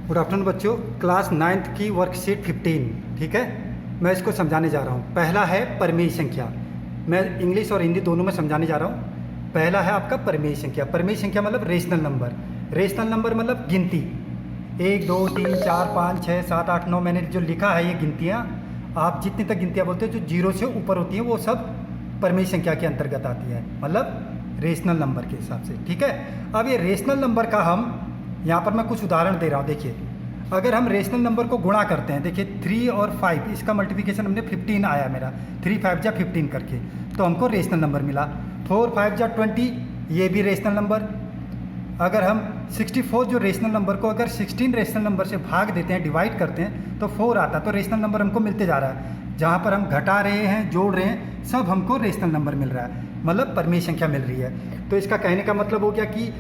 Good afternoon बच्चों, class 9th की worksheet 15। ठीक है, मैं इसको समझाने जा रहा हूँ। पहला है परिमेय संख्या। मैं इंग्लिश और हिंदी दोनों में समझाने जा रहा हूँ। पहला है आपका परिमेय संख्या। परिमेय संख्या मतलब रेशनल नंबर। रेशनल नंबर मतलब गिनती। 1 2 3 4 5 6 7 8 9 मैंने जो लिखा है ये गिनतियाँ, आप जितनी तक गिनतियाँ बोलते हो जो जीरो से ऊपर होती हैं वो सब परिमेय संख्या के अंतर्गत आती है, मतलब रेशनल नंबर के हिसाब से। ठीक है, अब ये रेशनल नंबर का हम यहाँ पर मैं कुछ उदाहरण दे रहा हूँ। देखिए, अगर हम रेशनल नंबर को गुणा करते हैं, देखिए 3 और 5, इसका मल्टीप्लिकेशन हमने 15 आया मेरा, 3 5 जा 15 करके, तो हमको रेशनल नंबर मिला। 4 5 जा 20, ये भी रेशनल नंबर। अगर हम 64 जो रेशनल नंबर को अगर 16 रेशनल नंबर से भाग देते हैं, डिवाइड करते हैं, तो 4 आता, तो रेशनल नंबर हमको मिलते जा रहा है। जहाँ पर हम घटा रहे हैं, जोड़ रहे हैं, सब हमको रेशनल नंबर मिल रहा है, मतलब परिमेय संख्या मिल रही है। तो इसका कहने का मतलब हो गया कि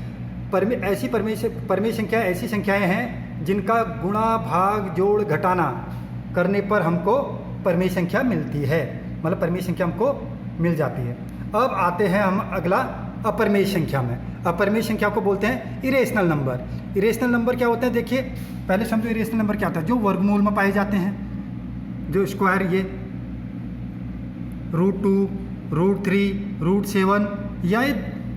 परिमेय संख्या ऐसी संख्याएं हैं जिनका गुणा भाग जोड़ घटाना करने पर हमको परिमेय संख्या मिलती है, मतलब परिमेय संख्या हमको मिल जाती है। अब आते हैं हम अगला अपरिमेय संख्या में। अपरिमेय संख्या को बोलते हैं इरेशनल नंबर। इरेशनल नंबर क्या होते हैं, देखिए पहले समझो इरेशनल नंबर क्या होता है। जो वर्गमूल में पाए जाते हैं, जो स्क्वायर, ये √2 √3 √7, या ये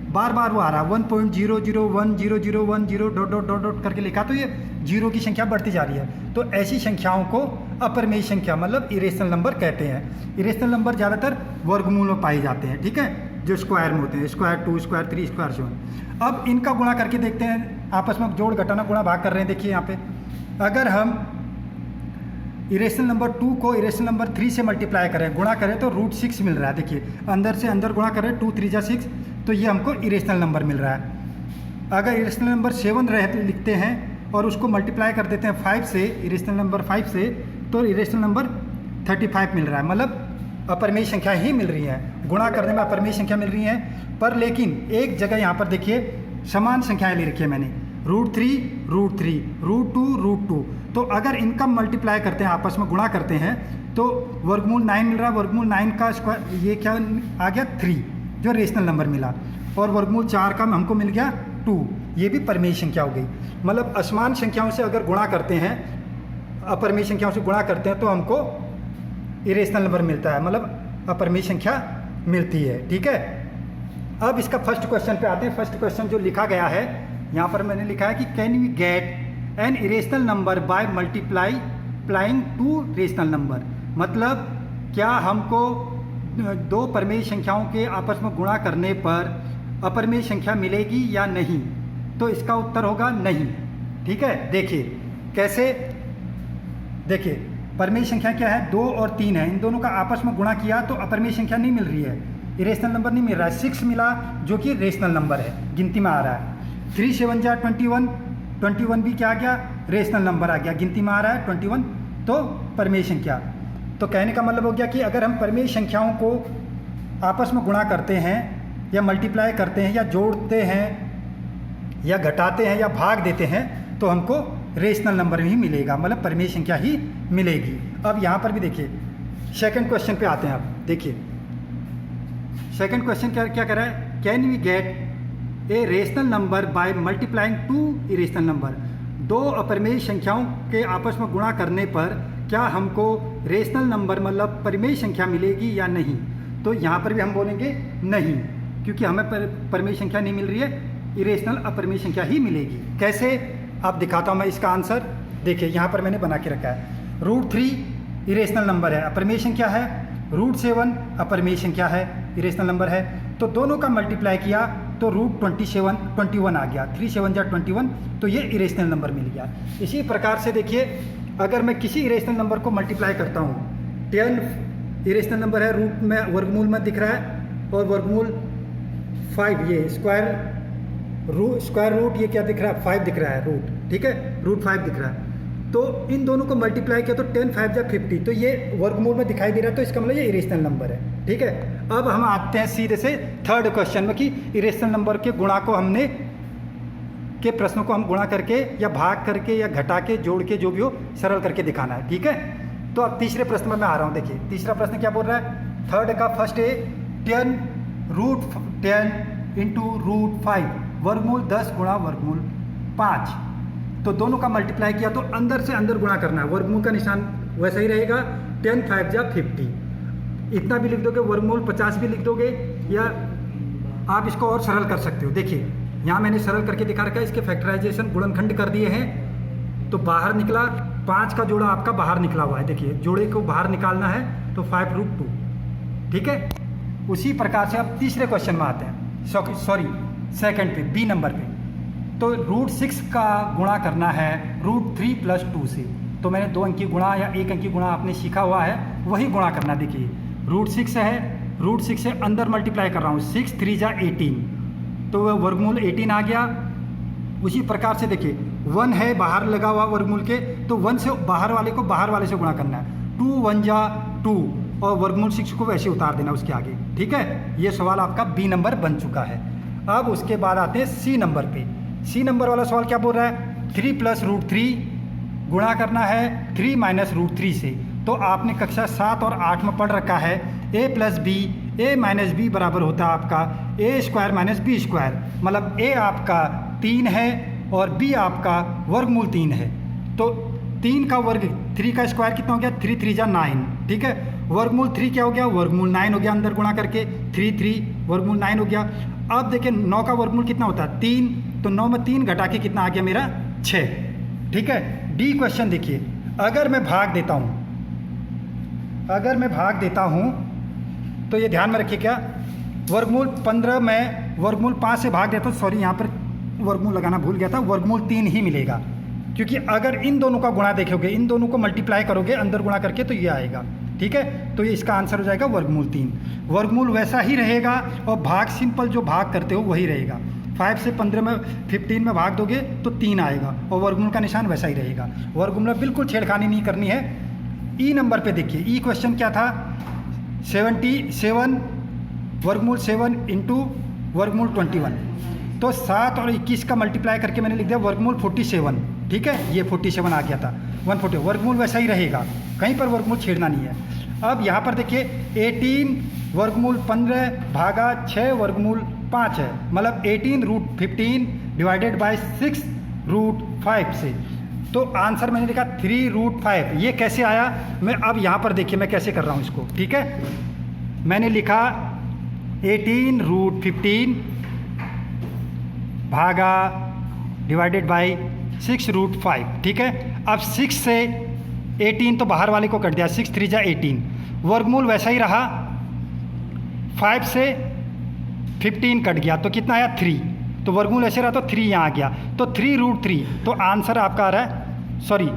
बार बार वो आ रहा है 1.0010010 डॉट डॉट डॉट डॉट करके लिखा, तो ये जीरो की संख्या बढ़ती जा रही है। तो ऐसी संख्याओं को अपरिमेय संख्या मतलब इरेशनल नंबर कहते हैं। इरेशनल नंबर ज़्यादातर वर्गमूल में पाए जाते हैं। ठीक है, जो स्क्वायर में होते हैं, स्क्वायर 2 स्क्वायर 3 स्क्वायर 7। अब इनका गुणा करके देखते हैं, आपस में जोड़ घटाना गुणा भाग कर रहे हैं। देखिए यहाँ पे अगर हम इरेशनल नंबर 2 को इरेशनल नंबर 3 से मल्टीप्लाई करें, गुणा करें, तो √6 मिल रहा है। देखिए अंदर से अंदर गुणा करें, 2 3 जा 6, तो ये हमको इरेशनल नंबर मिल रहा है। अगर इरेशनल नंबर 7 लिखते हैं और उसको मल्टीप्लाई कर देते हैं 5 से, इरेशनल नंबर 5 से, तो इरेशनल नंबर 35 मिल रहा है, मतलब अपरिमेय संख्या ही मिल रही है। गुणा करने में अपरिमेय संख्या मिल रही है, पर लेकिन एक जगह यहाँ पर देखिए समान संख्याएं ले रखी है मैंने, √3 √3 √2 √2। तो अगर इनका मल्टीप्लाई करते हैं, आपस में गुणा करते हैं, तो वर्गमूल 9 मिल रहा है। वर्गमूल 9 का स्क्वायर ये क्या आ गया 3, जो रेशनल नंबर मिला, और वर्गमूल 4 का हमको मिल गया 2, ये भी परिमेय संख्या हो गई। मतलब असमान संख्याओं से अगर गुणा करते हैं, अपरिमेय संख्याओं से गुणा करते हैं, तो हमको इरेशनल नंबर मिलता है, मतलब अपरिमेय संख्या मिलती है। ठीक है, अब इसका फर्स्ट क्वेश्चन पे आते हैं। फर्स्ट क्वेश्चन जो लिखा गया है यहाँ पर मैंने लिखा है कि can we get an irrational number by multiplying 2 rational number, मतलब क्या हमको दो परिमेय संख्याओं के आपस में गुणा करने पर अपरिमेय संख्या मिलेगी या नहीं। तो इसका उत्तर होगा नहीं। ठीक है, देखिए कैसे। देखिए परिमेय संख्या क्या है, 2 और 3 है, इन दोनों का आपस में गुणा किया तो अपरिमेय संख्या नहीं मिल रही है, इरेशनल नंबर नहीं मिल रहा है। 6 मिला जो कि रेशनल नंबर है, गिनती में आ रहा है। 3 7 जा 21, 21 भी क्या आ गया, रेशनल नंबर आ गया, गिनती में आ रहा है 21, तो परिमेय संख्या। तो कहने का मतलब हो गया कि अगर हम परिमेय संख्याओं को आपस में गुणा करते हैं या मल्टीप्लाई करते हैं या जोड़ते हैं या घटाते हैं या भाग देते हैं, तो हमको रेशनल नंबर ही मिलेगा, मतलब परिमेय संख्या ही मिलेगी। अब यहाँ पर भी देखिए सेकंड क्वेश्चन पे आते हैं। आप देखिए सेकंड क्वेश्चन क्या कर रहा है, can we get a rational number by multiplying 2 irrational number. 2 अपरिमेय संख्याओं के आपस में गुणा करने पर क्या हमको रेशनल नंबर मतलब परिमेय संख्या मिलेगी या नहीं। तो यहाँ पर भी हम बोलेंगे नहीं, क्योंकि हमें परिमेय संख्या नहीं मिल रही है, इरेशनल अपरिमेय संख्या ही मिलेगी। कैसे, आप दिखाता हूँ मैं इसका आंसर। देखिए यहाँ पर मैंने बना के रखा है, √3 इरेशनल नंबर है, अपरिमेय संख्या है, √7 अपरिमेय संख्या है, इरेशनल नंबर है। तो दोनों का मल्टीप्लाई किया तो √21 आ गया, 3 7 जा 21, तो ये इरेशनल नंबर मिल गया। इसी प्रकार से देखिए अगर मैं किसी इरेशनल नंबर को मल्टीप्लाई करता हूँ, 10 इरेशनल नंबर है, रूट में वर्गमूल में दिख रहा है, और वर्गमूल 5, ये स्क्वायर रूट ये क्या दिख रहा है, 5 दिख रहा है रूट। ठीक है, √5 दिख रहा है। तो इन दोनों को मल्टीप्लाई किया तो 10 5 जा 50, तो ये वर्गमूल में दिखाई दे रहा है, तो इसका मतलब ये इरेशनल नंबर है। ठीक है, अब हम आते हैं सीधे से थर्ड क्वेश्चन में कि इरेशनल नंबर के गुणा को हमने के प्रश्नों को हम गुणा करके या भाग करके या घटा के जोड़ के जो भी हो सरल करके दिखाना है। ठीक है, तो अब तीसरे प्रश्न में मैं आ रहा हूँ। देखिए तीसरा प्रश्न क्या बोल रहा है, थर्ड का फर्स्ट है 10 √10 × √5 वर्गमूल 10 गुणा वर्गमूल 5। तो दोनों का मल्टीप्लाई किया तो अंदर से अंदर गुणा करना है, वर्गमूल का निशान वैसा ही रहेगा, 10 5 जा 50। इतना भी लिख दोगे, वर्गमूल 50 भी लिख दोगे, या आप इसको और सरल कर सकते हो। देखिए यहाँ मैंने सरल करके दिखा रखा है, इसके फैक्टराइजेशन गुणनखंड कर दिए हैं, तो बाहर निकला 5 का जोड़ा आपका बाहर निकला हुआ है। देखिए जोड़े को बाहर निकालना है तो 5√2, ठीक है। उसी प्रकार से अब तीसरे क्वेश्चन में आते हैं, सॉरी सेकंड पे, बी नंबर पे। तो √6 का गुणा करना है √3 + 2 से। तो मैंने 2 अंकी गुणा या 1 अंकी गुणा आपने सीखा हुआ है, वही गुणा करना। देखिए √6 है, √6 से अंदर मल्टीप्लाई कर रहा हूँ, 6 3 जा 18, तो वह वर्गमूल 18 आ गया। उसी प्रकार से देखिए 1 है बाहर लगा हुआ वर्गमूल के, तो 1 से बाहर वाले को बाहर वाले से गुणा करना है, 2 1 जा 2, और वर्गमूल 6 को वैसे उतार देना उसके आगे, ठीक है। ये सवाल आपका बी नंबर बन चुका है। अब उसके बाद आते हैं सी नंबर पे। सी नंबर वाला सवाल क्या बोल रहा है, 3 + √3 गुणा करना है 3 - √3 से। तो आपने कक्षा 7 और 8 में पढ़ रखा है a + b, a - b बराबर होता है आपका a² - b², मतलब a आपका 3 है और b आपका वर्गमूल 3 है। तो 3 का वर्ग 3 का स्क्वायर कितना हो गया, 3 3 जा 9, ठीक है। वर्गमूल 3 क्या हो गया, वर्गमूल 9 हो गया, अंदर गुणा करके 3 3 वर्गमूल 9 हो गया। अब देखिए 9 का वर्गमूल कितना होता है, 3, तो 9 में 3 घटा के कितना आ गया मेरा, 6, ठीक है। डी क्वेश्चन देखिए, अगर मैं भाग देता हूँ तो ये ध्यान में रखिए, क्या वर्गमूल 15 में वर्गमूल 5 से भाग देता हूँ, सॉरी यहाँ पर वर्गमूल लगाना भूल गया था, वर्गमूल 3 ही मिलेगा, क्योंकि अगर इन दोनों का गुणा देखोगे, इन दोनों को मल्टीप्लाई करोगे अंदर गुणा करके, तो ये आएगा, ठीक है। तो ये इसका आंसर हो जाएगा वर्गमूल 3। वर्गमूल वैसा ही रहेगा और भाग सिंपल जो भाग करते हो वही रहेगा। 5 से 15 में 15 में भाग दोगे तो 3 आएगा और वर्गमूल का निशान वैसा ही रहेगा। वर्गमूल में बिल्कुल छेड़खानी नहीं करनी है। ई नंबर पे देखिए, ई क्वेश्चन क्या था, 77 वर्गमूल 7 × वर्गमूल 21, तो 7 और 21 का मल्टीप्लाई करके मैंने लिख दिया वर्गमूल 47, ठीक है। ये 47 आ गया था, 140, वर्गमूल वैसा ही रहेगा, कहीं पर वर्गमूल छेड़ना नहीं है। अब यहाँ पर देखिए 18 वर्गमूल 15 भागा 6 वर्गमूल 5 है, मतलब 18√15 / 6√5 से। तो आंसर मैंने लिखा 3√5। ये कैसे आया, मैं अब यहाँ पर देखिए मैं कैसे कर रहा हूँ इसको, ठीक है। मैंने लिखा 18√15 भागा / 6√5, ठीक है। अब 6 से 18 तो बाहर वाले को कट दिया, 6 3 जा 18, वर्गमूल वैसा ही रहा, 5 से 15 कट गया तो कितना आया 3, तो वर्गमूल ऐसे रहा तो 3 यहाँ आ गया, तो 3√3। तो आंसर आपका आ रहा है, सॉरी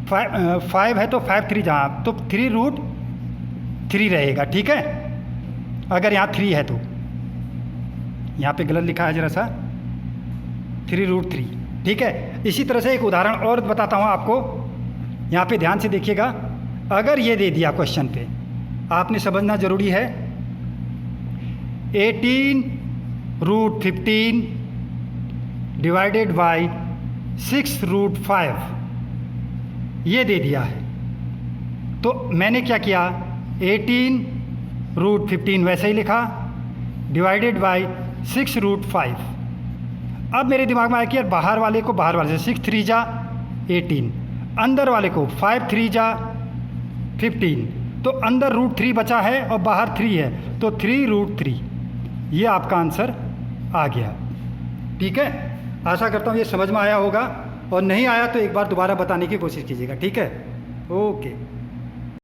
5 है तो 5 3 जहाँ, तो 3√3 रहेगा, ठीक है। अगर यहाँ 3 है तो यहाँ पे गलत लिखा है जरा सा, 3√3, ठीक है। इसी तरह से एक उदाहरण और बताता हूँ आपको, यहाँ पे ध्यान से देखिएगा। अगर ये दे दिया क्वेश्चन पे, आपने समझना जरूरी है, 18√15 / 6√5 ये दे दिया है। तो मैंने क्या किया, 18√15 वैसे ही लिखा / 6√5। अब मेरे दिमाग में आया कि यार बाहर वाले को बाहर वाले से 6 3 जा 18, अंदर वाले को 5 3 जा 15, तो अंदर √3 बचा है और बाहर 3 है, तो 3√3। ये आपका आंसर आ गया, ठीक है। आशा करता हूँ ये समझ में आया होगा, और नहीं आया तो एक बार दोबारा बताने की कोशिश कीजिएगा, ठीक है। ओके।